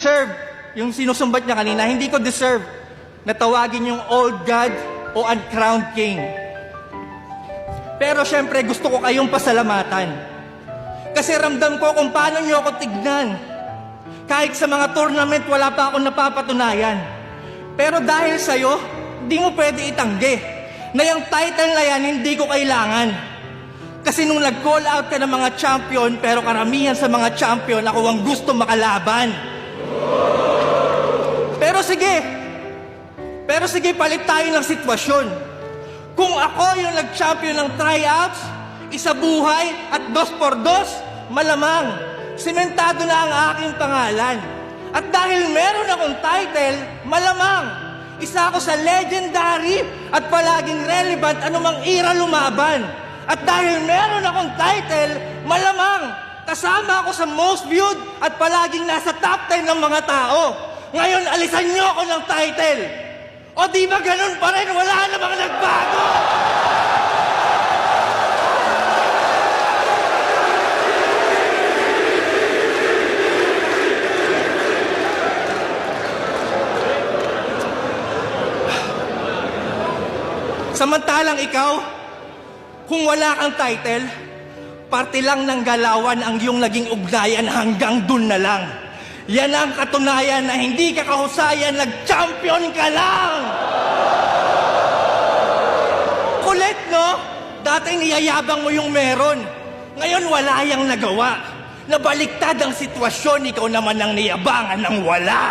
deserve, yung sinusumbat niya kanina, hindi ko deserve na tawagin yung old God o uncrowned king. Pero syempre gusto ko kayong pasalamatan. Kasi ramdam ko kung paano niyo ako tignan. Kahit sa mga tournament, wala pa akong napapatunayan. Pero dahil sa'yo, di mo pwede itanggi na yung title na yan, hindi ko kailangan. Kasi nung nag-call out ka ng mga champion, pero karamihan sa mga champion, ako ang gusto makalaban. Pero sige, palit tayo ng sitwasyon. Kung ako yung nag-champion ng tryouts, isa buhay at 2x2, malamang, simentado na ang aking pangalan. At dahil meron akong title, malamang, isa ako sa legendary at palaging relevant anumang era lumaban. At dahil meron akong title, malamang, kasama ako sa most viewed at palaging nasa top 10 ng mga tao. Ngayon, alisan niyo ako ng title. O di ba ganun pa rin? Wala namang nagbago! Samantalang ikaw, kung wala kang title, parte lang ng galawan ang iyong naging ugnayan hanggang dun na lang. Yan ang katunayan na hindi ka kahusayan, nag-champion ka lang! Kulit, no? Dati niyayabang mo yung meron. Ngayon wala yang nagawa. Nabaliktad ang sitwasyon, ikaw naman ang niyabangan ng wala.